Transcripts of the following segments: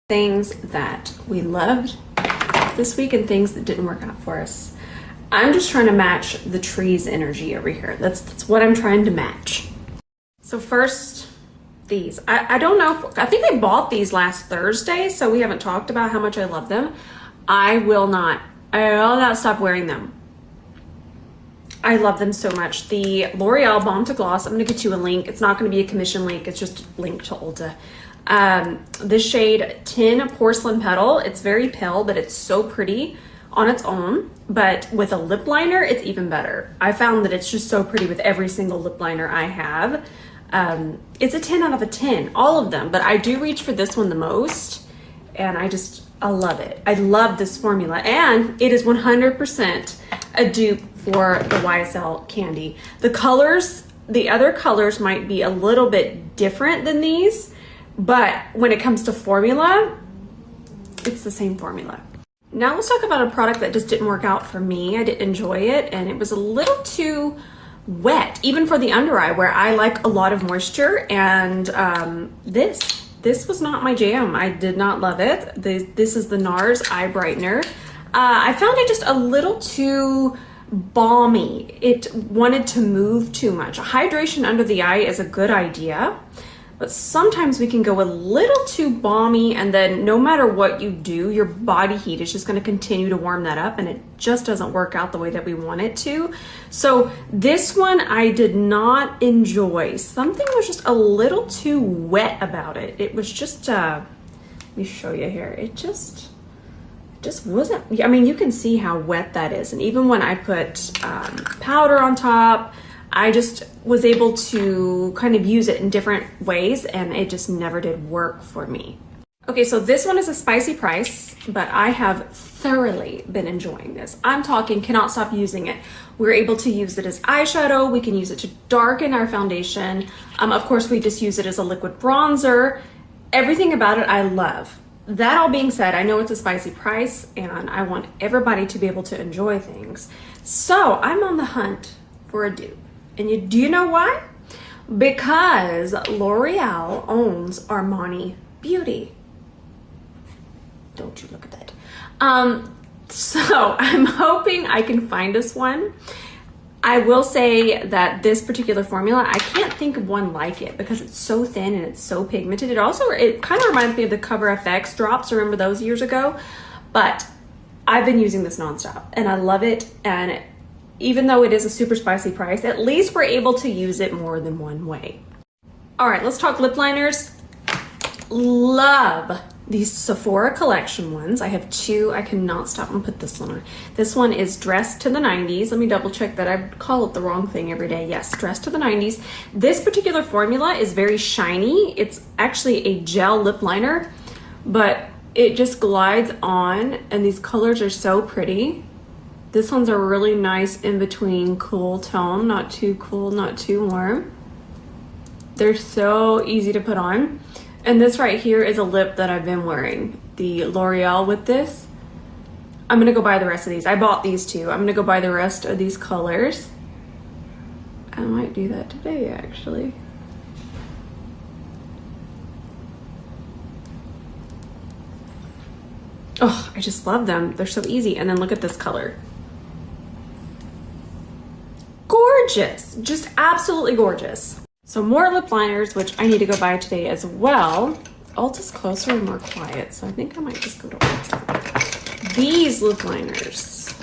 Things that we loved this week and things that didn't work out for us. I'm just trying to match the tree's energy over here. That's what I'm trying to match. So first, these. I don't know I think I bought these last Thursday, so we haven't talked about how much I love them. I will not stop wearing them. I love them so much. The L'Oreal Balm to Gloss, I'm gonna get you a link. It's not gonna be a commission link, it's just a link to Ulta. The shade Tin Porcelain Petal, it's very pale, but it's so pretty on its own. But with a lip liner, it's even better. I found that it's just so pretty with every single lip liner I have. It's a 10 out of a 10, all of them, but I do reach for this one the most, and I love it. I love this formula, and it is 100% a dupe for the YSL candy. The other colors might be a little bit different than these, but when it comes to formula, it's the same formula. Now let's talk about a product that just didn't work out for me. I didn't enjoy it, and it was a little too wet, even for the under eye, where I like a lot of moisture, and this was not my jam. I did not love it. This is the NARS Eye Brightener. I found it just a little too balmy. It wanted to move too much. Hydration under the eye is a good idea, but sometimes we can go a little too balmy, and then no matter what you do, your body heat is just going to continue to warm that up, and it just doesn't work out the way that we want it to. So this one I did not enjoy. Something was just a little too wet about it. It was just, let me show you here. It just wasn't, I mean, you can see how wet that is. And even when I put powder on top, I just was able to kind of use it in different ways, and it just never did work for me. Okay, so this one is a spicy price, but I have thoroughly been enjoying this. I'm talking cannot stop using it. We're able to use it as eyeshadow. We can use it to darken our foundation. Of course, we just use it as a liquid bronzer. Everything about it I love. That all being said, I know it's a spicy price, and I want everybody to be able to enjoy things. So I'm on the hunt for a dupe. And do you know why? Because L'Oreal owns Armani Beauty. Don't you look at that. So I'm hoping I can find us one. I will say that this particular formula, I can't think of one like it because it's so thin and it's so pigmented. It kind of reminds me of the Cover FX drops. Remember those years ago? But I've been using this nonstop and I love it. And even though it is a super spicy price, at least we're able to use it more than one way. All right, let's talk lip liners. Love these Sephora collection ones. I have two. I cannot stop and put this one on. This one is Dressed to the 90s. Let me double check that I call it the wrong thing every day. Yes, Dressed to the 90s. This particular formula is very shiny. It's actually a gel lip liner, but it just glides on, and these colors are so pretty. This one's a really nice in-between cool tone, not too cool, not too warm. They're so easy to put on. And this right here is a lip that I've been wearing, the L'Oreal with this. I'm gonna go buy the rest of these. I bought these two. I'm gonna go buy the rest of these colors. I might do that today, actually. Oh, I just love them. They're so easy. And then look at this color. Gorgeous, just absolutely gorgeous. So more lip liners, which I need to go buy today as well. Ulta's closer and more quiet, so I think I might just go to Ulta. These lip liners.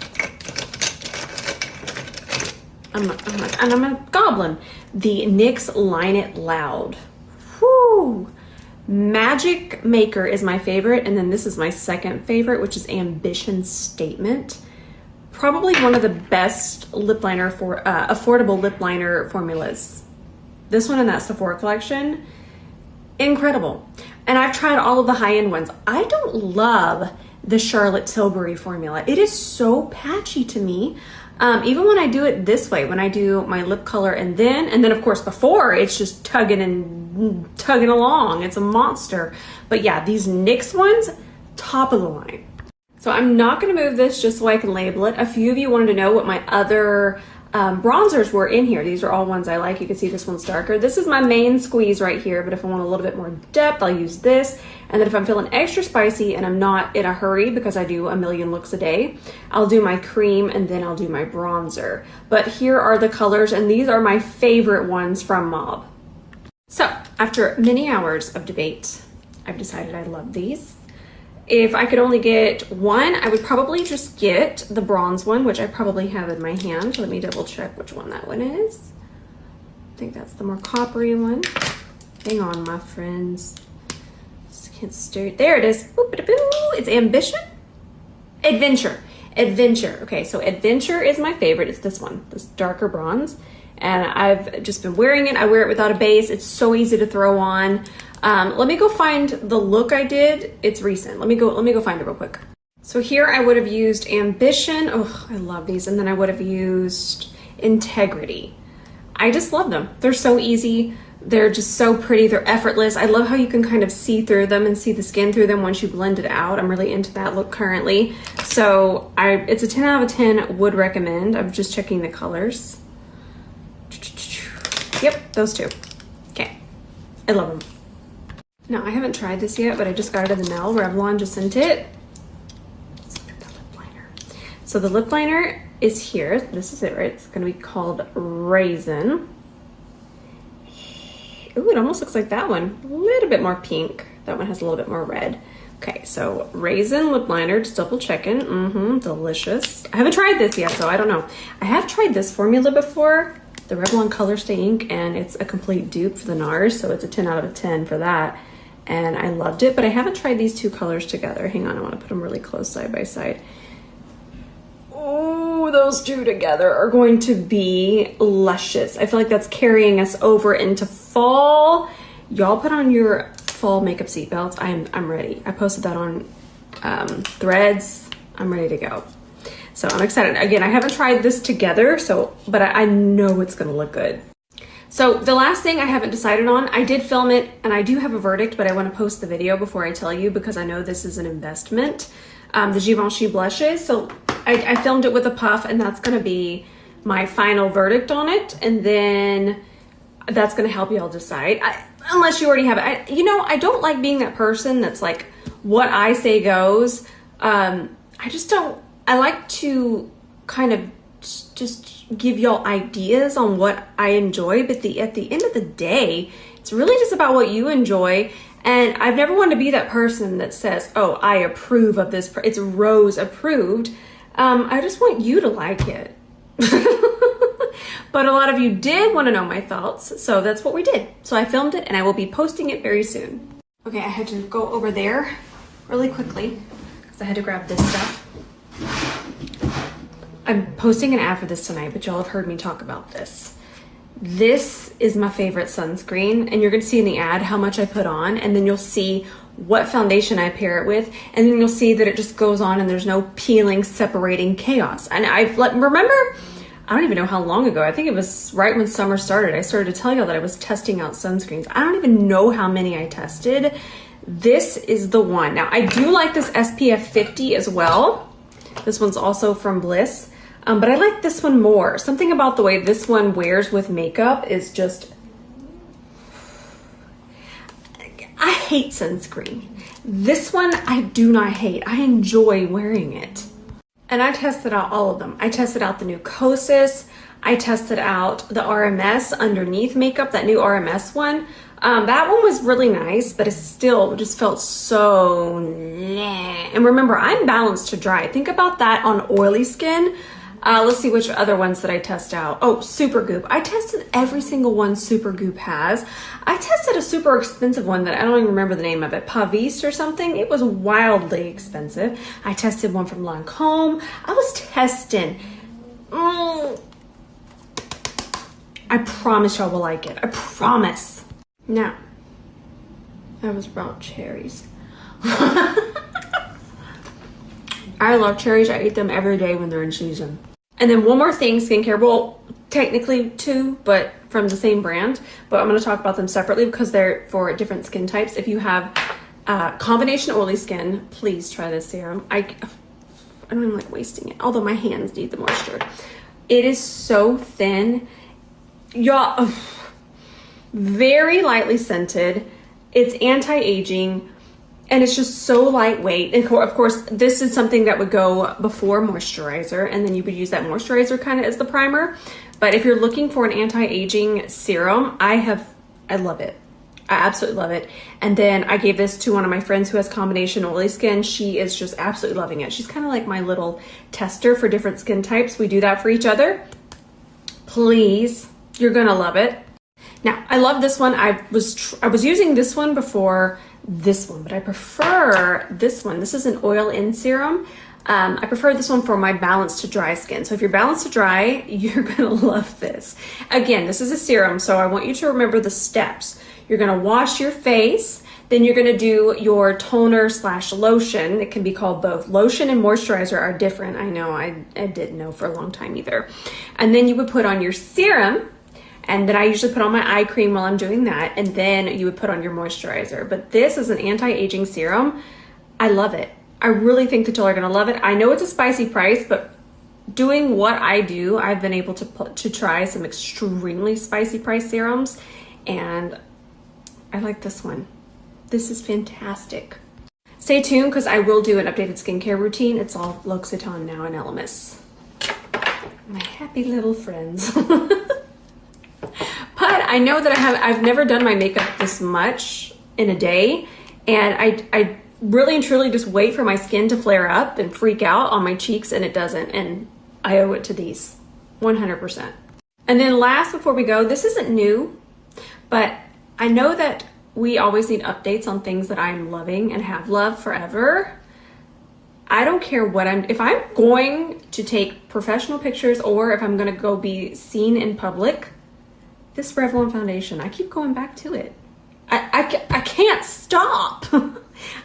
I'm a goblin. The NYX Line It Loud. Whoo! Magic Maker is my favorite, and then this is my second favorite, which is Ambition Statement. Probably one of the best lip liner for affordable lip liner formulas. This one in that Sephora collection, incredible. And I've tried all of the high-end ones. I don't love the Charlotte Tilbury formula. It is so patchy to me. Even when I do it this way, when I do my lip color and then of course before, it's just tugging along. It's a monster. But yeah, these NYX ones, top of the line. So I'm not gonna move this just so I can label it. A few of you wanted to know what my other bronzers were in here. These are all ones I like. You can see this one's darker. This is my main squeeze right here, but if I want a little bit more depth, I'll use this. And then if I'm feeling extra spicy and I'm not in a hurry because I do a million looks a day, I'll do my cream and then I'll do my bronzer. But here are the colors, and these are my favorite ones from Mob. So after many hours of debate, I've decided I love these. If I could only get one, I would probably just get the bronze one, which I probably have in my hand. Let me double check which one that one is. I think that's the more coppery one. Hang on, my friends. Just can't stir it. There it is. It's Ambition? Adventure. Adventure. Okay, so Adventure is my favorite. It's this one, this darker bronze. And I've just been wearing it. I wear it without a base. It's so easy to throw on. Let me go find the look I did. It's recent. Let me go find it real quick. So here I would have used Ambition. Oh, I love these. And then I would have used Integrity. I just love them. They're so easy. They're just so pretty. They're effortless. I love how you can kind of see through them and see the skin through them once you blend it out. I'm really into that look currently. So it's a 10 out of 10 would recommend. I'm just checking the colors. Yep, those two. Okay, I love them. Now, I haven't tried this yet, but I just got it in the mail. Revlon just sent it. Let's look at the lip liner. So the lip liner is here. This is it, right? It's gonna be called Raisin. Ooh, it almost looks like that one. A little bit more pink. That one has a little bit more red. Okay, so Raisin lip liner, just double checking. Delicious. I haven't tried this yet, so I don't know. I have tried this formula before, the Revlon Color Stay Ink, and it's a complete dupe for the NARS, so it's a 10 out of 10 for that. And I loved it, but I haven't tried these two colors together. Hang on, I wanna put them really close side by side. Oh, those two together are going to be luscious. I feel like that's carrying us over into fall. Y'all put on your fall makeup seatbelts. I'm ready. I posted that on Threads. I'm ready to go. So I'm excited. Again, I haven't tried this together, but I know it's gonna look good. So the last thing I haven't decided on, I did film it and I do have a verdict, but I wanna post the video before I tell you because I know this is an investment. The Givenchy blushes. So I filmed it with a puff, and that's gonna be my final verdict on it. And then that's gonna help y'all decide. Unless you already have it. I don't like being that person that's like, what I say goes. I like to kind of just give y'all ideas on what I enjoy, but at the end of the day, it's really just about what you enjoy. And I've never wanted to be that person that says, oh, I approve of this. It's Rose approved. I just want you to like it. But a lot of you did want to know my thoughts, so that's what we did. So I filmed it and I will be posting it very soon. Okay, I had to go over there really quickly because I had to grab this stuff. I'm posting an ad for this tonight, but y'all have heard me talk about this. This is my favorite sunscreen, and you're gonna see in the ad how much I put on, and then you'll see what foundation I pair it with, and then you'll see that it just goes on and there's no peeling, separating chaos. And remember, I don't even know how long ago, I think it was right when summer started, I started to tell y'all that I was testing out sunscreens. I don't even know how many I tested. This is the one. Now, I do like this SPF 50 as well. This one's also from Bliss, but I like this one more. Something about the way this one wears with makeup is just, I hate sunscreen. This one I do not hate. I enjoy wearing it. And I tested out all of them. I tested out the new Kosas. I tested out the RMS underneath makeup, that new RMS one. That one was really nice, but it still just felt so nah. And remember, I'm balanced to dry. Think about that on oily skin. Let's see which other ones that I test out. Oh, Supergoop. I tested every single one Supergoop has. I tested a super expensive one that I don't even remember the name of it, Pavis or something. It was wildly expensive. I tested one from Lancome. I was testing. I promise y'all will like it. I promise. Now, that was about cherries. I love cherries. I eat them every day when they're in season. And then one more thing, skincare. Well, technically two, but from the same brand. But I'm going to talk about them separately because they're for different skin types. If you have combination oily skin, please try this serum. I don't even like wasting it, although my hands need the moisture. It is so thin. Y'all, very lightly scented. It's anti-aging. And it's just so lightweight. And of course, this is something that would go before moisturizer, and then you would use that moisturizer kind of as the primer. But if you're looking for an anti-aging serum, I love it. I absolutely love it. And then I gave this to one of my friends who has combination oily skin. She is just absolutely loving it. She's kind of like my little tester for different skin types. We do that for each other. Please, you're gonna love it. Now, I love this one. I was using this one before this one, but I prefer this one. This is an oil-in serum. I prefer this one for my balanced to dry skin. So if you're balanced to dry, you're gonna love this. Again, this is a serum, so I want you to remember the steps. You're gonna wash your face, then you're gonna do your toner / lotion. It can be called both. Lotion and moisturizer are different. I know, I didn't know for a long time either. And then you would put on your serum, and then I usually put on my eye cream while I'm doing that, and then you would put on your moisturizer. But this is an anti-aging serum. I love it. I really think that y'all are gonna love it. I know it's a spicy price, but doing what I do, I've been able to try some extremely spicy price serums, and I like this one. This is fantastic. Stay tuned, because I will do an updated skincare routine. It's all L'Occitane now and Elemis. My happy little friends. But I know that I've never done my makeup this much in a day, and I really and truly just wait for my skin to flare up and freak out on my cheeks, and it doesn't, and I owe it to these 100%. And then last, before we go, this isn't new, but I know that we always need updates on things that I'm loving and have loved forever. I don't care what if I'm going to take professional pictures, or if I'm gonna go be seen in public, this Revlon foundation, I keep going back to it. I can't stop.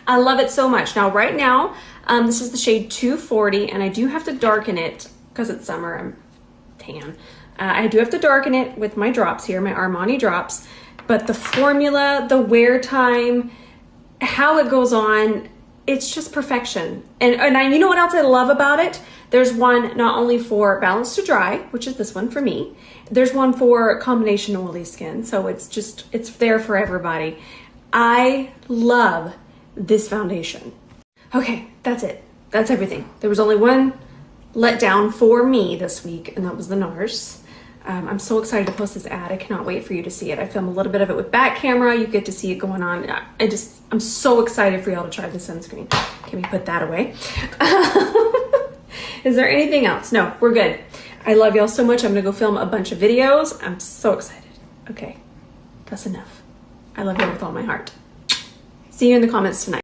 I love it so much. Now, right now, this is the shade 240, and I do have to darken it because it's summer. I'm tan. I do have to darken it with my drops here, my Armani drops. But the formula, the wear time, how it goes on, it's just perfection. And you know what else I love about it? There's one not only for balanced to dry, which is this one for me. There's one for combination oily skin. So it's there for everybody. I love this foundation. Okay, that's it. That's everything. There was only one letdown for me this week, and that was the NARS. I'm so excited to post this ad. I cannot wait for you to see it. I film a little bit of it with back camera. You get to see it going on. I'm so excited for y'all to try the sunscreen. Can we put that away? Is there anything else? No, we're good. I love y'all so much. I'm gonna go film a bunch of videos. I'm so excited. Okay, that's enough. I love y'all with all my heart. See you in the comments tonight.